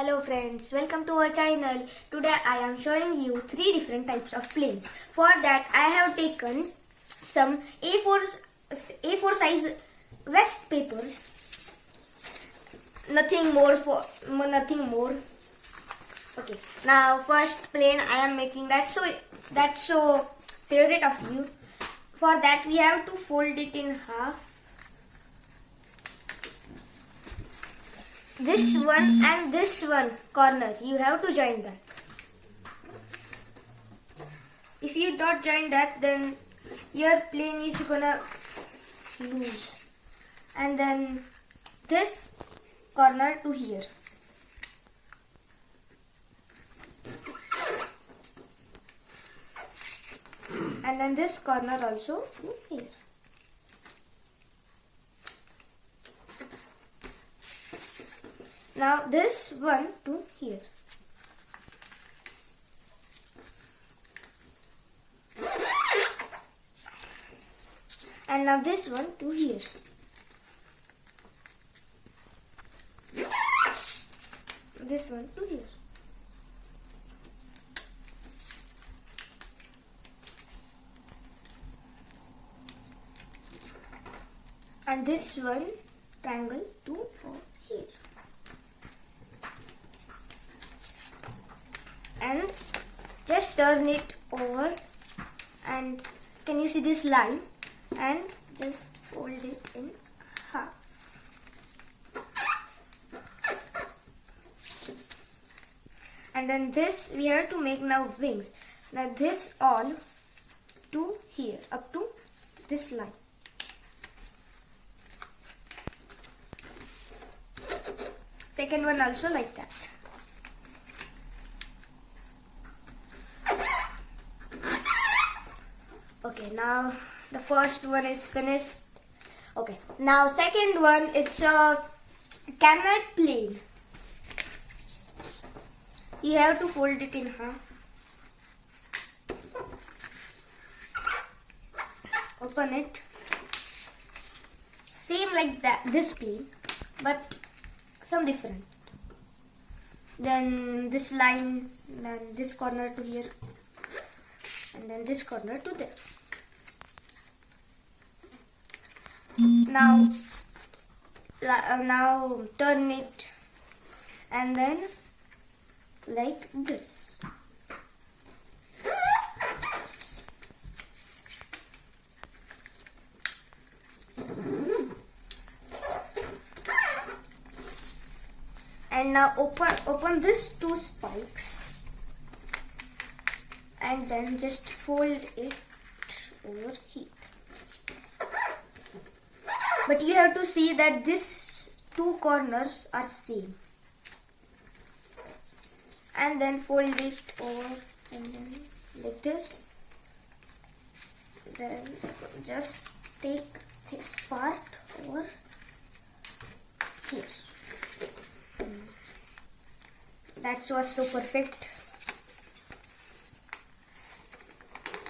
Hello friends, welcome to our channel. Today I am showing you 3 different types of planes. For that I have taken some A4 size waste papers. Nothing more. Okay. Now first plane I am making that's so favorite of you. For that we have to fold it in half. This one and this one corner, you have to join that. If you don't join that, then your plane is gonna lose. And then this corner to here. And then this corner also to here. Now this one to here. And now this one to here. This one to here. And this one triangle to here. And just turn it over, and can you see this line, and just fold it in half. And then this we have to make now wings. Now this all to here, up to this line. Second one also like that. Okay, now the first one is finished. Okay, now second one, it's a Canard plane. You have to fold it in half. Open it. Same like that, this plane, but some different. Then this line, then this corner to here, and then this corner to there. Now turn it, and then like this. And now open these two spikes, and then just fold it over here. But you have to see that these two corners are same. And then fold it over, and then like this. Then just take this part over here. That was so perfect.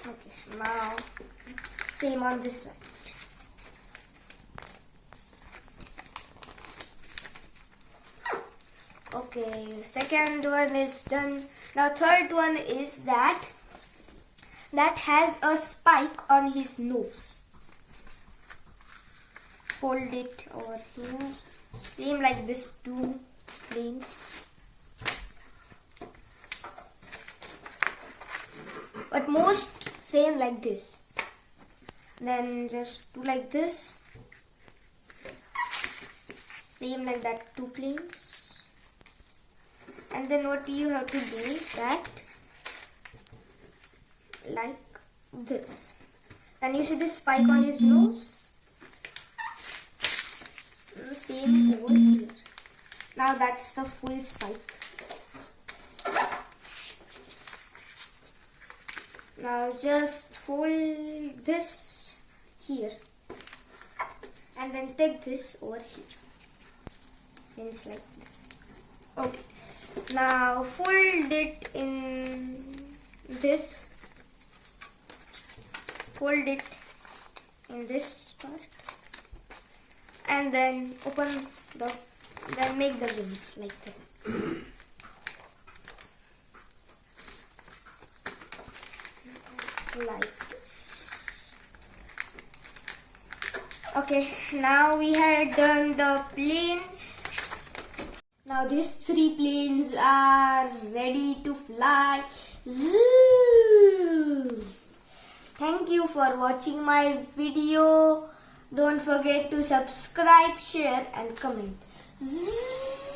Okay, now same on this side. Okay, second one is done. Now third one is that has a spike on his nose. Fold it over here. Same like this two planes. But most same like this. Then just do like this. Same like that two planes. And then what you have to do is that like this. Can you see this spike on his nose? The same over here. Now that's the full spike. Now just fold this here, and then take this over here. It's like this. Okay. Now fold it in this. Fold it in this part, and then then make the wings like this. like this. Okay, now we have done the planes. Now these 3 planes are ready to fly. Zoo! Thank you for watching my video. Don't forget to subscribe, share and comment. Zzz.